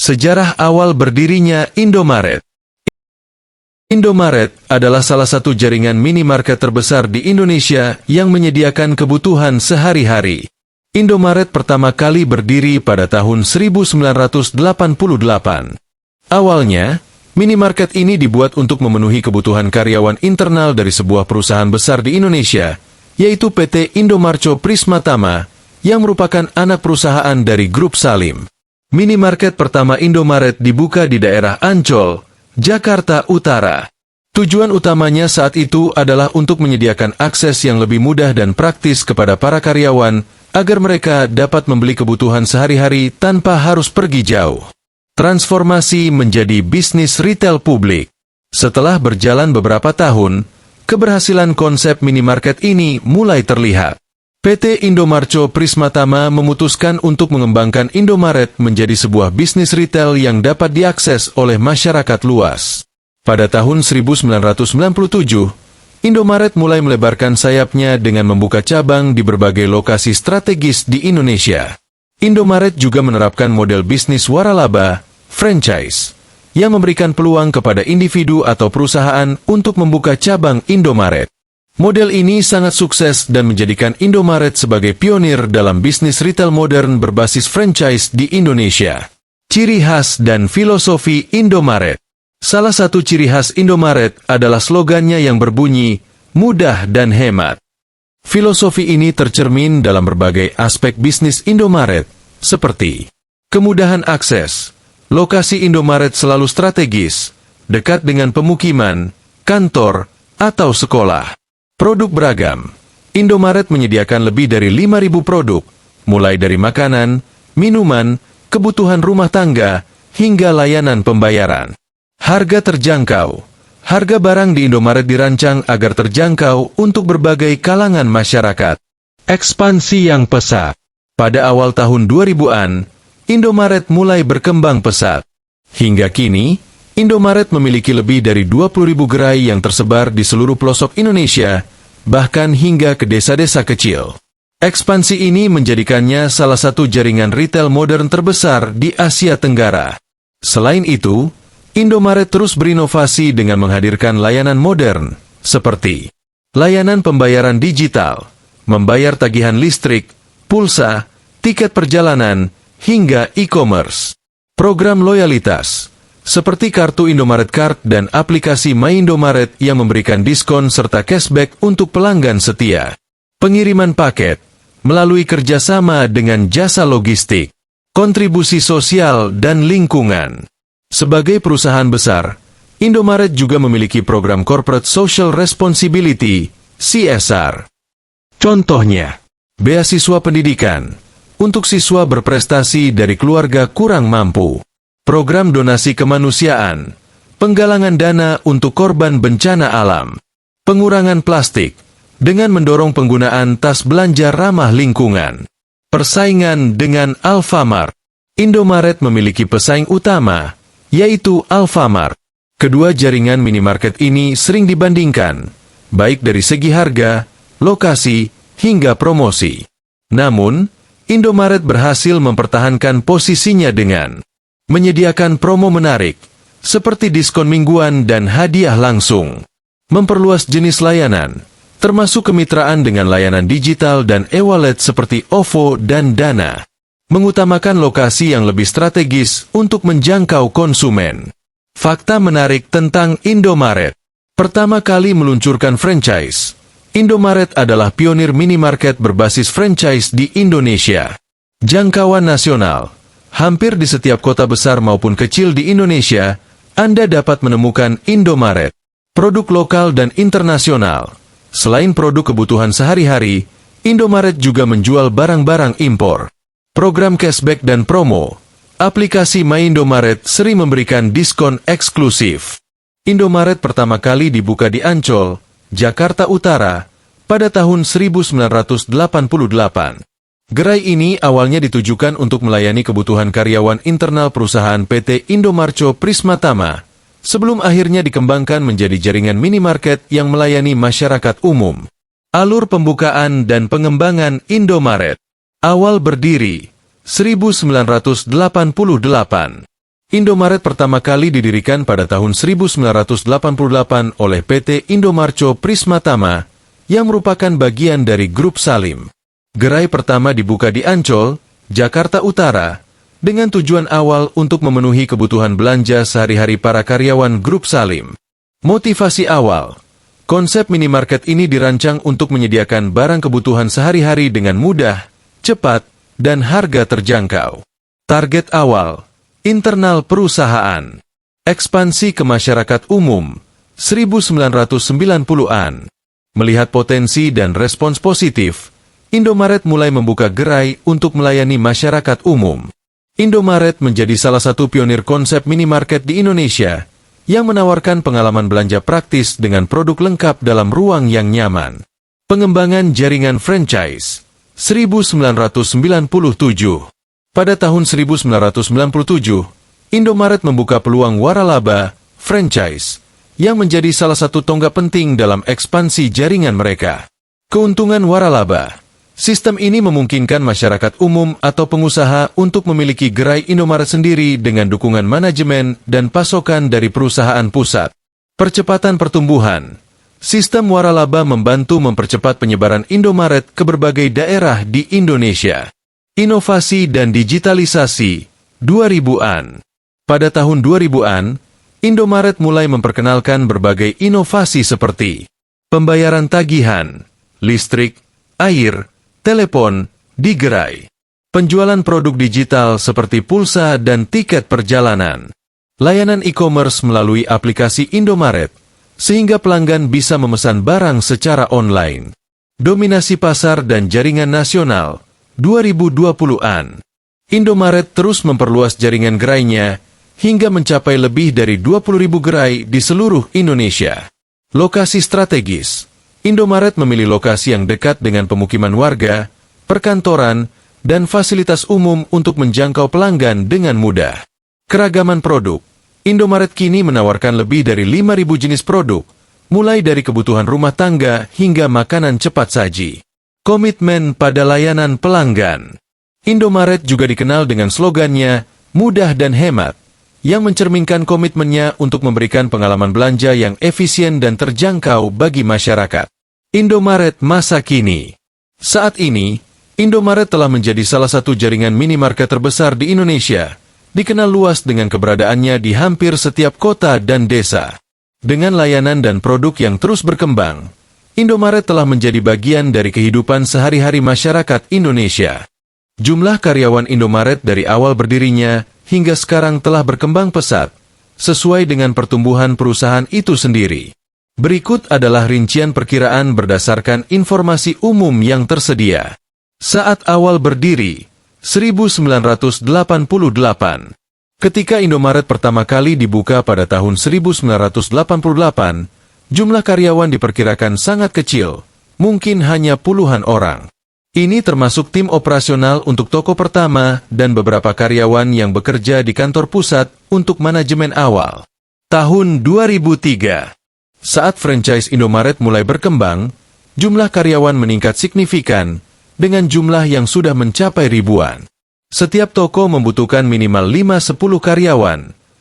Sejarah awal berdirinya Indomaret. Indomaret adalah salah satu jaringan minimarket terbesar di Indonesia yang menyediakan kebutuhan sehari-hari. Indomaret pertama kali berdiri pada tahun 1988. Awalnya, minimarket ini dibuat untuk memenuhi kebutuhan karyawan internal dari sebuah perusahaan besar di Indonesia, yaitu PT Indomarcho Prismatama, yang merupakan anak perusahaan dari Grup Salim. Minimarket pertama Indomaret dibuka di daerah Ancol, Jakarta Utara. Tujuan utamanya saat itu adalah untuk menyediakan akses yang lebih mudah dan praktis kepada para karyawan, agar mereka dapat membeli kebutuhan sehari-hari tanpa harus pergi jauh. Transformasi menjadi bisnis retail publik. Setelah berjalan beberapa tahun, keberhasilan konsep minimarket ini mulai terlihat. PT Indomarcho Prismatama memutuskan untuk mengembangkan Indomaret menjadi sebuah bisnis retail yang dapat diakses oleh masyarakat luas. Pada tahun 1997, Indomaret mulai melebarkan sayapnya dengan membuka cabang di berbagai lokasi strategis di Indonesia. Indomaret juga menerapkan model bisnis waralaba, franchise, yang memberikan peluang kepada individu atau perusahaan untuk membuka cabang Indomaret. Model ini sangat sukses dan menjadikan Indomaret sebagai pionir dalam bisnis retail modern berbasis franchise di Indonesia. Ciri khas dan filosofi Indomaret. Salah satu ciri khas Indomaret adalah slogannya yang berbunyi, mudah dan hemat. Filosofi ini tercermin dalam berbagai aspek bisnis Indomaret, seperti kemudahan akses. Lokasi Indomaret selalu strategis, dekat dengan pemukiman, kantor, atau sekolah. Produk beragam. Indomaret menyediakan lebih dari 5.000 produk, mulai dari makanan, minuman, kebutuhan rumah tangga, hingga layanan pembayaran. Harga terjangkau. Harga barang di Indomaret dirancang agar terjangkau untuk berbagai kalangan masyarakat. Ekspansi yang pesat. Pada awal tahun 2000-an, Indomaret mulai berkembang pesat. Hingga kini, Indomaret memiliki lebih dari 20.000 gerai yang tersebar di seluruh pelosok Indonesia, bahkan hingga ke desa-desa kecil. Ekspansi ini menjadikannya salah satu jaringan retail modern terbesar di Asia Tenggara. Selain itu, Indomaret terus berinovasi dengan menghadirkan layanan modern, seperti layanan pembayaran digital, membayar tagihan listrik, pulsa, tiket perjalanan, hingga e-commerce. Program loyalitas, seperti kartu Indomaret Card dan aplikasi My Indomaret yang memberikan diskon serta cashback untuk pelanggan setia. Pengiriman paket, melalui kerjasama dengan jasa logistik. Kontribusi sosial dan lingkungan. Sebagai perusahaan besar, Indomaret juga memiliki program Corporate Social Responsibility, CSR. Contohnya, beasiswa pendidikan, untuk siswa berprestasi dari keluarga kurang mampu. Program donasi kemanusiaan, penggalangan dana untuk korban bencana alam, pengurangan plastik, dengan mendorong penggunaan tas belanja ramah lingkungan. Persaingan dengan Alfamart. Indomaret memiliki pesaing utama, yaitu Alfamart. Kedua jaringan minimarket ini sering dibandingkan, baik dari segi harga, lokasi, hingga promosi. Namun, Indomaret berhasil mempertahankan posisinya dengan menyediakan promo menarik, seperti diskon mingguan dan hadiah langsung. Memperluas jenis layanan, termasuk kemitraan dengan layanan digital dan e-wallet seperti OVO dan Dana. Mengutamakan lokasi yang lebih strategis untuk menjangkau konsumen. Fakta menarik tentang Indomaret. Pertama kali meluncurkan franchise, Indomaret adalah pionir minimarket berbasis franchise di Indonesia. Jangkauan nasional. Hampir di setiap kota besar maupun kecil di Indonesia, Anda dapat menemukan Indomaret. Produk lokal dan internasional. Selain produk kebutuhan sehari-hari, Indomaret juga menjual barang-barang impor. Program cashback dan promo. Aplikasi My Indomaret sering memberikan diskon eksklusif. Indomaret pertama kali dibuka di Ancol, Jakarta Utara, pada tahun 1988. Gerai ini awalnya ditujukan untuk melayani kebutuhan karyawan internal perusahaan PT Indomarcho Prismatama, sebelum akhirnya dikembangkan menjadi jaringan minimarket yang melayani masyarakat umum. Alur pembukaan dan pengembangan Indomaret. Awal berdiri, 1988. Indomaret pertama kali didirikan pada tahun 1988 oleh PT Indomarcho Prismatama, yang merupakan bagian dari Grup Salim. Gerai pertama dibuka di Ancol, Jakarta Utara, dengan tujuan awal untuk memenuhi kebutuhan belanja sehari-hari para karyawan Grup Salim. Motivasi awal, konsep minimarket ini dirancang untuk menyediakan barang kebutuhan sehari-hari dengan mudah, cepat, dan harga terjangkau. Target awal, internal perusahaan. Ekspansi ke masyarakat umum, 1990-an. Melihat potensi dan respons positif, Indomaret mulai membuka gerai untuk melayani masyarakat umum. Indomaret menjadi salah satu pionir konsep minimarket di Indonesia, yang menawarkan pengalaman belanja praktis dengan produk lengkap dalam ruang yang nyaman. Pengembangan jaringan franchise, 1997. Pada tahun 1997, Indomaret membuka peluang waralaba, franchise, yang menjadi salah satu tonggak penting dalam ekspansi jaringan mereka. Keuntungan waralaba, sistem ini memungkinkan masyarakat umum atau pengusaha untuk memiliki gerai Indomaret sendiri dengan dukungan manajemen dan pasokan dari perusahaan pusat. Percepatan pertumbuhan, sistem waralaba membantu mempercepat penyebaran Indomaret ke berbagai daerah di Indonesia. Inovasi dan digitalisasi, 2000-an. Pada tahun 2000-an, Indomaret mulai memperkenalkan berbagai inovasi seperti pembayaran tagihan, listrik, air, telepon, di gerai. Penjualan produk digital seperti pulsa dan tiket perjalanan. Layanan e-commerce melalui aplikasi Indomaret, sehingga pelanggan bisa memesan barang secara online. Dominasi pasar dan jaringan nasional, 2020-an. Indomaret terus memperluas jaringan gerainya hingga mencapai lebih dari 20.000 gerai di seluruh Indonesia. Lokasi strategis. Indomaret memilih lokasi yang dekat dengan pemukiman warga, perkantoran, dan fasilitas umum untuk menjangkau pelanggan dengan mudah. Keragaman produk. Indomaret kini menawarkan lebih dari 5.000 jenis produk, mulai dari kebutuhan rumah tangga hingga makanan cepat saji. Komitmen pada layanan pelanggan. Indomaret juga dikenal dengan slogannya, mudah dan hemat, yang mencerminkan komitmennya untuk memberikan pengalaman belanja yang efisien dan terjangkau bagi masyarakat. Indomaret masa kini. Saat ini, Indomaret telah menjadi salah satu jaringan minimarket terbesar di Indonesia, dikenal luas dengan keberadaannya di hampir setiap kota dan desa. Dengan layanan dan produk yang terus berkembang, Indomaret telah menjadi bagian dari kehidupan sehari-hari masyarakat Indonesia. Jumlah karyawan Indomaret dari awal berdirinya hingga sekarang telah berkembang pesat, sesuai dengan pertumbuhan perusahaan itu sendiri. Berikut adalah rincian perkiraan berdasarkan informasi umum yang tersedia. Saat awal berdiri, 1988. Ketika Indomaret pertama kali dibuka pada tahun 1988, jumlah karyawan diperkirakan sangat kecil, mungkin hanya puluhan orang. Ini termasuk tim operasional untuk toko pertama dan beberapa karyawan yang bekerja di kantor pusat untuk manajemen awal. Tahun 2003, saat franchise Indomaret mulai berkembang, jumlah karyawan meningkat signifikan dengan jumlah yang sudah mencapai ribuan. Setiap toko membutuhkan minimal 5-10 karyawan,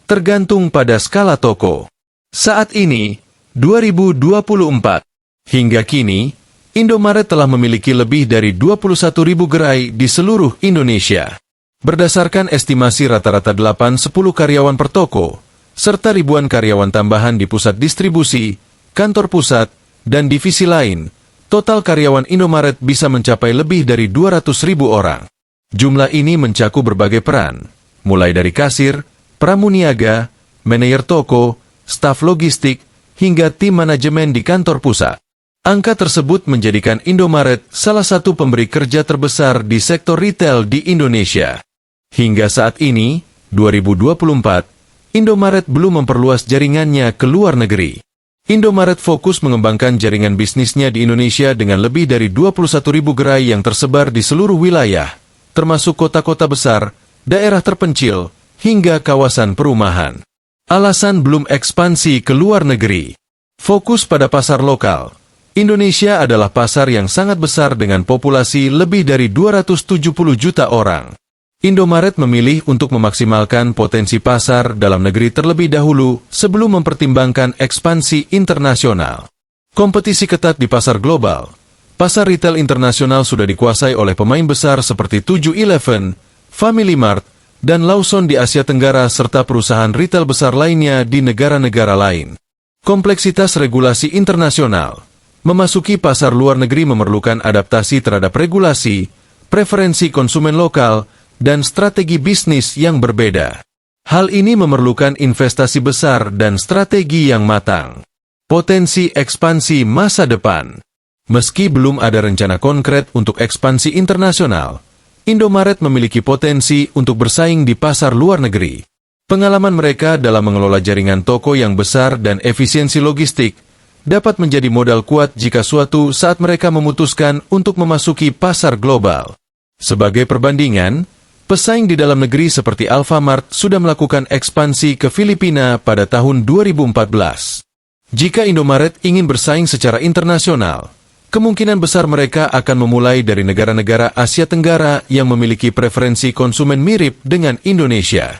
tergantung pada skala toko. Saat ini, 2024. Hingga kini, Indomaret telah memiliki lebih dari 21.000 gerai di seluruh Indonesia. Berdasarkan estimasi rata-rata 8-10 karyawan per toko, serta ribuan karyawan tambahan di pusat distribusi, kantor pusat, dan divisi lain, total karyawan Indomaret bisa mencapai lebih dari 200.000 orang. Jumlah ini mencakup berbagai peran, mulai dari kasir, pramuniaga, manajer toko, staf logistik, hingga tim manajemen di kantor pusat. Angka tersebut menjadikan Indomaret salah satu pemberi kerja terbesar di sektor retail di Indonesia. Hingga saat ini, 2024, Indomaret belum memperluas jaringannya ke luar negeri. Indomaret fokus mengembangkan jaringan bisnisnya di Indonesia dengan lebih dari 21.000 gerai yang tersebar di seluruh wilayah, termasuk kota-kota besar, daerah terpencil, hingga kawasan perumahan. Alasan belum ekspansi ke luar negeri. Fokus pada pasar lokal. Indonesia adalah pasar yang sangat besar dengan populasi lebih dari 270 juta orang. Indomaret memilih untuk memaksimalkan potensi pasar dalam negeri terlebih dahulu sebelum mempertimbangkan ekspansi internasional. Kompetisi ketat di pasar global. Pasar retail internasional sudah dikuasai oleh pemain besar seperti 7-Eleven, Family Mart, dan Lawson di Asia Tenggara serta perusahaan retail besar lainnya di negara-negara lain. Kompleksitas regulasi internasional. Memasuki pasar luar negeri memerlukan adaptasi terhadap regulasi, preferensi konsumen lokal, dan strategi bisnis yang berbeda. Hal ini memerlukan investasi besar dan strategi yang matang. Potensi ekspansi masa depan. Meski belum ada rencana konkret untuk ekspansi internasional, Indomaret memiliki potensi untuk bersaing di pasar luar negeri. Pengalaman mereka dalam mengelola jaringan toko yang besar dan efisiensi logistik dapat menjadi modal kuat jika suatu saat mereka memutuskan untuk memasuki pasar global. Sebagai perbandingan, pesaing di dalam negeri seperti Alfamart sudah melakukan ekspansi ke Filipina pada tahun 2014. Jika Indomaret ingin bersaing secara internasional, kemungkinan besar mereka akan memulai dari negara-negara Asia Tenggara yang memiliki preferensi konsumen mirip dengan Indonesia.